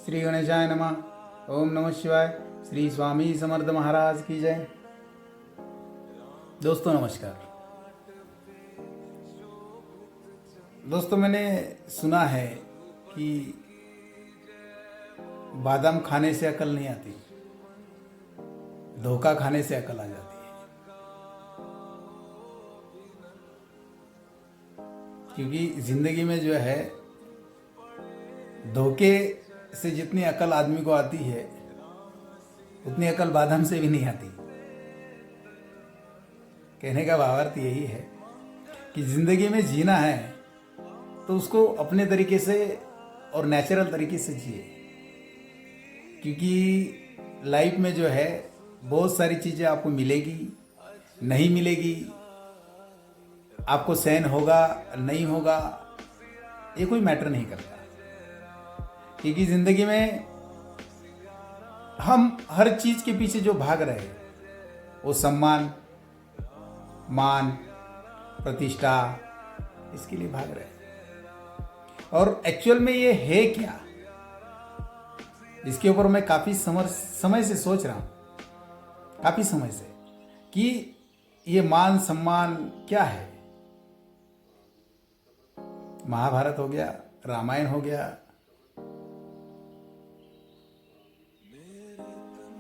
श्री गणेशाय नमः। ओम नमः शिवाय। श्री स्वामी समर्थ महाराज की जय। दोस्तों नमस्कार। दोस्तों मैंने सुना है कि बादाम खाने से अकल नहीं आती, धोखा खाने से अकल आ जाती है। क्योंकि जिंदगी में जो है धोखे से जितनी अकल आदमी को आती है उतनी अकल बादाम से भी नहीं आती। कहने का भावार्थ यही है कि जिंदगी में जीना है तो उसको अपने तरीके से और नेचुरल तरीके से जिए। क्योंकि लाइफ में जो है बहुत सारी चीज़ें आपको मिलेगी, नहीं मिलेगी, आपको सहन होगा नहीं होगा, ये कोई मैटर नहीं करता। क्योंकि जिंदगी में हम हर चीज के पीछे जो भाग रहे हैं वो सम्मान, मान, प्रतिष्ठा, इसके लिए भाग रहे हैं। और एक्चुअल में ये है क्या, इसके ऊपर मैं काफी समय से सोच रहा हूं, काफी समय से, कि ये मान सम्मान क्या है। महाभारत हो गया, रामायण हो गया,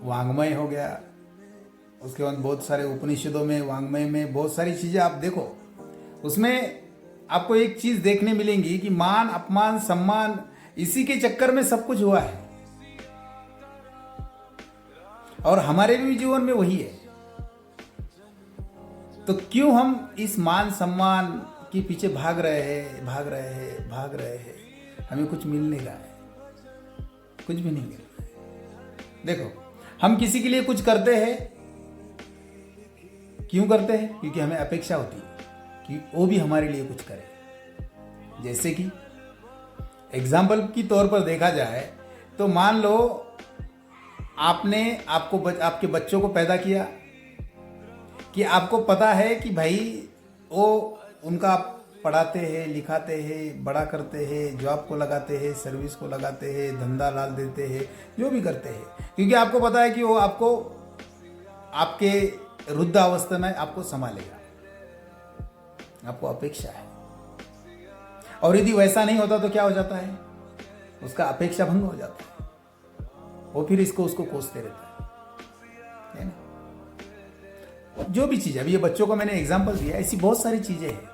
वांग्मय हो गया, उसके बाद बहुत सारे उपनिषदों में, वांग्मय में बहुत सारी चीजें आप देखो, उसमें आपको एक चीज देखने मिलेंगी कि मान, अपमान, सम्मान, इसी के चक्कर में सब कुछ हुआ है। और हमारे भी जीवन में वही है। तो क्यों हम इस मान सम्मान के पीछे भाग रहे हैं, हमें कुछ मिल नहीं रहा है, कुछ भी नहीं मिल रहा है। देखो, हम किसी के लिए कुछ करते हैं, क्यों करते हैं? क्योंकि हमें अपेक्षा होती है कि वो भी हमारे लिए कुछ करे। जैसे कि एग्जाम्पल की तौर पर देखा जाए तो मान लो आपने आपके बच्चों को पैदा किया, कि आपको पता है कि भाई वो उनका पढ़ाते हैं, लिखाते हैं, बड़ा करते हैं, जॉब को लगाते हैं, सर्विस को लगाते हैं, धंधा डाल देते हैं, जो भी करते हैं, क्योंकि आपको पता है कि वो आपको आपके वृद्धावस्था में आपको संभालेगा, आपको अपेक्षा है। और यदि वैसा नहीं होता तो क्या हो जाता है? उसका अपेक्षा भंग हो जाता है, वो फिर उसको कोसते रहता है ना। जो भी चीज़, अभी ये बच्चों को मैंने एग्जाम्पल दिया, ऐसी बहुत सारी चीज़ें हैं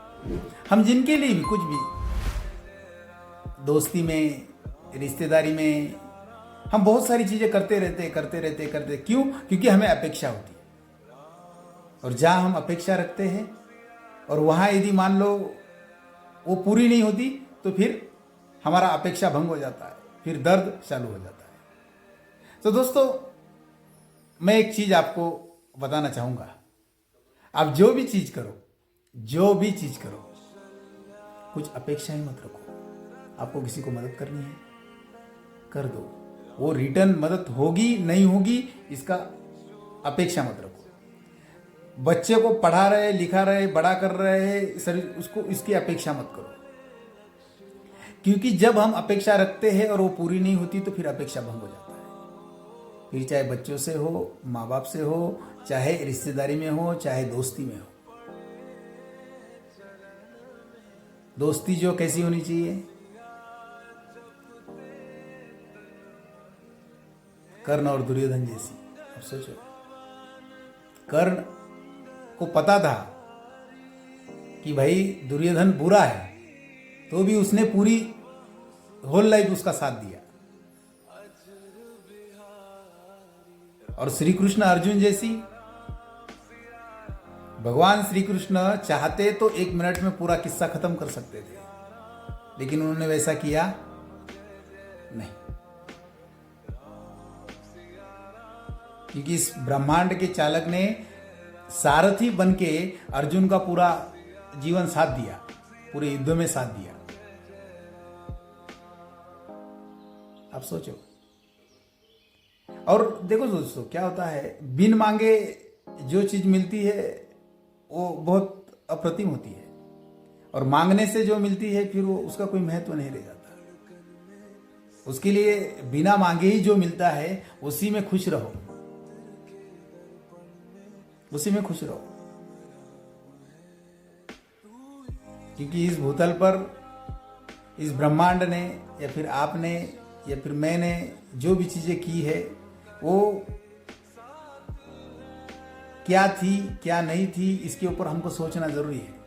हम जिनके लिए भी कुछ भी, दोस्ती में, रिश्तेदारी में, हम बहुत सारी चीजें करते रहते। क्यों? क्योंकि हमें अपेक्षा होती है। और जहां हम अपेक्षा रखते हैं और वहां यदि मान लो वो पूरी नहीं होती तो फिर हमारा अपेक्षा भंग हो जाता है, फिर दर्द चालू हो जाता है। तो दोस्तों मैं एक चीज आपको बताना चाहूंगा, आप जो भी चीज करो, कुछ अपेक्षा ही मत रखो। आपको किसी को मदद करनी है, कर दो। वो रिटर्न मदद होगी नहीं होगी इसका अपेक्षा मत रखो। बच्चे को पढ़ा रहे, लिखा रहे, बड़ा कर रहे हैं, उसको इसकी अपेक्षा मत करो। क्योंकि जब हम अपेक्षा रखते हैं और वो पूरी नहीं होती तो फिर अपेक्षा भंग हो जाता है। फिर चाहे बच्चों से हो, माँ बाप से हो, चाहे रिश्तेदारी में हो, चाहे दोस्ती में हो। दोस्ती जो कैसी होनी चाहिए? कर्ण और दुर्योधन जैसी। अब सोचो, कर्ण को पता था कि भाई दुर्योधन बुरा है, तो भी उसने पूरी होल लाइफ उसका साथ दिया। और श्री कृष्ण अर्जुन जैसी, भगवान श्री कृष्ण चाहते तो 1 मिनट में पूरा किस्सा खत्म कर सकते थे, लेकिन उन्होंने वैसा किया नहीं। क्योंकि इस ब्रह्मांड के चालक ने सारथी बनके अर्जुन का पूरा जीवन साथ दिया, पूरे युद्ध में साथ दिया। आप सोचो। और देखो दोस्तों, क्या होता है, बिन मांगे जो चीज मिलती है वो बहुत अप्रतिम होती है, और मांगने से जो मिलती है फिर वो उसका कोई महत्व नहीं रह जाता। उसके लिए बिना मांगे ही जो मिलता है उसी में खुश रहो, उसी में खुश रहो। क्योंकि इस भूतल पर, इस ब्रह्मांड ने या फिर आपने या फिर मैंने जो भी चीजें की है वो क्या थी क्या नहीं थी, इसके ऊपर हमको सोचना जरूरी है।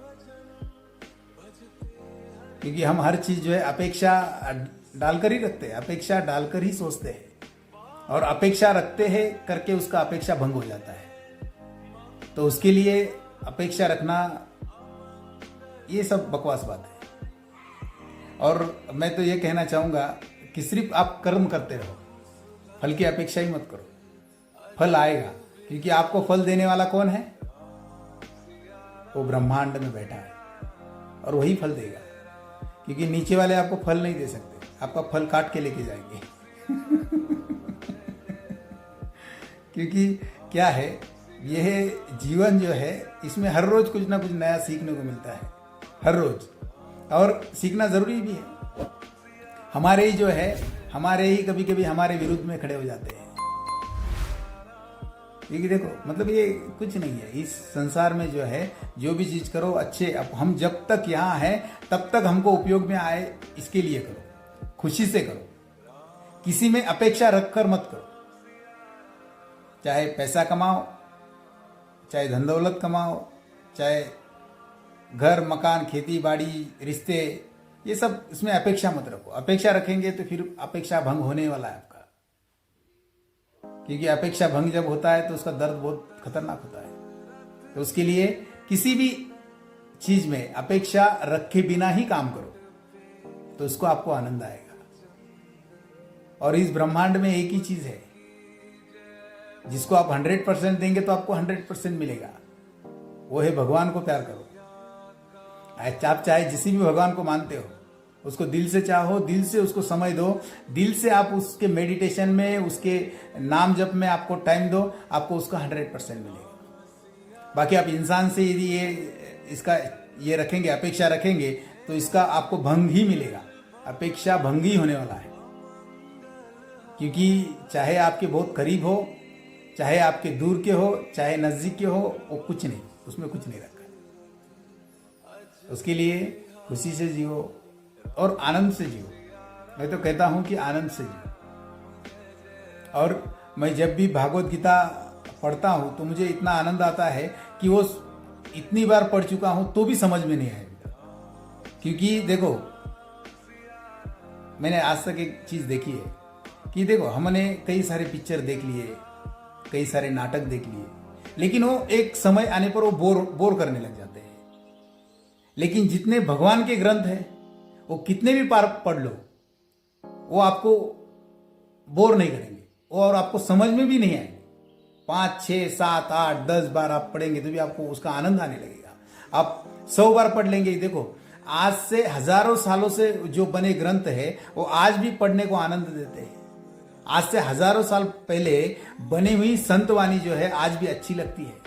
क्योंकि हम हर चीज जो है अपेक्षा डालकर ही रखते हैं, अपेक्षा डालकर ही सोचते हैं, और अपेक्षा रखते हैं करके उसका अपेक्षा भंग हो जाता है। तो उसके लिए अपेक्षा रखना ये सब बकवास बात है। और मैं तो ये कहना चाहूंगा कि सिर्फ आप कर्म करते रहो, फल की अपेक्षा ही मत करो, फल आएगा। क्योंकि आपको फल देने वाला कौन है? वो ब्रह्मांड में बैठा है और वही फल देगा। क्योंकि नीचे वाले आपको फल नहीं दे सकते, आपका फल काट के लेके जाएंगे। क्योंकि क्या है, यह जीवन जो है इसमें हर रोज कुछ ना कुछ नया सीखने को मिलता है, हर रोज, और सीखना जरूरी भी है। हमारे ही जो है, हमारे ही कभी कभी हमारे विरुद्ध में खड़े हो जाते हैं। क्योंकि देखो, मतलब ये कुछ नहीं है इस संसार में जो है, जो भी चीज करो अच्छे, अब हम जब तक यहाँ हैं तब तक हमको उपयोग में आए इसके लिए करो, खुशी से करो, किसी में अपेक्षा रखकर मत करो। चाहे पैसा कमाओ, चाहे धन दौलत कमाओ, चाहे घर मकान खेती बाड़ी रिश्ते, ये सब, इसमें अपेक्षा मत रखो। अपेक्षा रखेंगे तो फिर अपेक्षा भंग होने वाला है आपका। क्योंकि अपेक्षा भंग जब होता है तो उसका दर्द बहुत खतरनाक होता है। तो उसके लिए किसी भी चीज में अपेक्षा रखे बिना ही काम करो, तो उसको आपको आनंद आएगा। और इस ब्रह्मांड में एक ही चीज है जिसको आप 100% देंगे तो आपको 100% मिलेगा, वो है भगवान को प्यार करो। आप चाहे जिस भी भगवान को मानते हो, उसको दिल से चाहो, दिल से उसको समय दो, दिल से आप उसके मेडिटेशन में, उसके नाम जप में आपको टाइम दो, आपको उसका 100% मिलेगा। बाकी आप इंसान से यदि इसका ये रखेंगे, अपेक्षा रखेंगे, तो इसका आपको भंग ही मिलेगा, अपेक्षा भंग ही होने वाला है। क्योंकि चाहे आपके बहुत करीब हो, चाहे आपके दूर के हो, चाहे नजदीक के हो, वो कुछ नहीं, उसमें कुछ नहीं रखा। उसके लिए खुशी से जियो और आनंद से जियो। मैं तो कहता हूं कि आनंद से जियो। और मैं जब भी भागवत गीता पढ़ता हूं तो मुझे इतना आनंद आता है कि वो इतनी बार पढ़ चुका हूं तो भी समझ में नहीं आया। क्योंकि देखो, मैंने आज तक एक चीज देखी है कि देखो, हमने कई सारे पिक्चर देख लिए, कई सारे नाटक देख लिए, लेकिन वो एक समय आने पर वो बोर करने लग जाते हैं। लेकिन जितने भगवान के ग्रंथ हैं, वो कितने भी पार पढ़ लो, वो आपको बोर नहीं करेंगे, और आपको समझ में भी नहीं आएंगे। 5, 6, 7, 8, 10 बार आप पढ़ेंगे तो भी आपको उसका आनंद आने लगेगा। आप 100 बार पढ़ लेंगे। देखो, आज से हजारों सालों से जो बने ग्रंथ है वो आज भी पढ़ने को आनंद देते हैं। आज से हजारों साल पहले बनी हुई संतवाणी जो है आज भी अच्छी लगती है।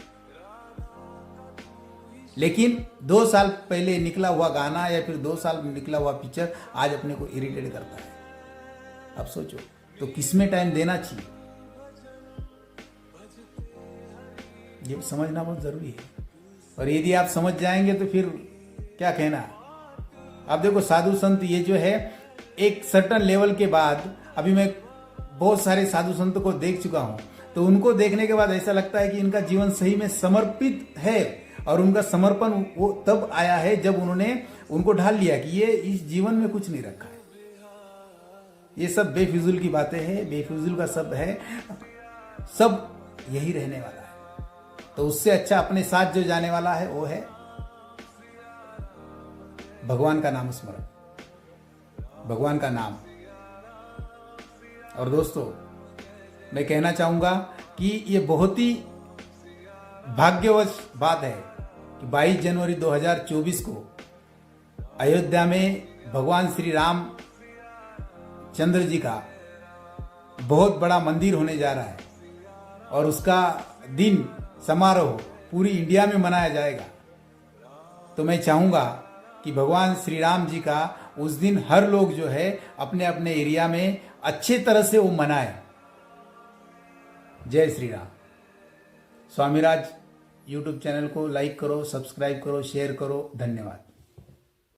लेकिन 2 साल पहले निकला हुआ गाना या फिर 2 साल निकला हुआ पिक्चर आज अपने को इरिटेट करता है। अब सोचो, तो किसमें टाइम देना चाहिए, ये समझना बहुत जरूरी है। और यदि आप समझ जाएंगे तो फिर क्या कहना। आप देखो, साधु संत ये जो है एक सर्टन लेवल के बाद, अभी मैं बहुत सारे साधु संत को देख चुका हूं, तो उनको देखने के बाद ऐसा लगता है कि इनका जीवन सही में समर्पित है। और उनका समर्पण वो तब आया है जब उन्होंने उनको ढाल लिया कि ये इस जीवन में कुछ नहीं रखा है, ये सब बेफिजूल की बातें हैं, बेफिजूल का सब है, सब यही रहने वाला है। तो उससे अच्छा अपने साथ जो जाने वाला है वो है भगवान का नाम स्मरण, भगवान का नाम। और दोस्तों, मैं कहना चाहूंगा कि ये बहुत ही भाग्यवश बात है कि 22 जनवरी 2024 को अयोध्या में भगवान श्री राम चंद्र जी का बहुत बड़ा मंदिर होने जा रहा है, और उसका दिन समारोह पूरी इंडिया में मनाया जाएगा। तो मैं चाहूंगा कि भगवान श्री राम जी का उस दिन हर लोग जो है अपने अपने एरिया में अच्छे तरह से वो मनाए। जय श्री राम। स्वामीराज यूट्यूब चैनल को लाइक करो, सब्सक्राइब करो, शेयर करो। धन्यवाद।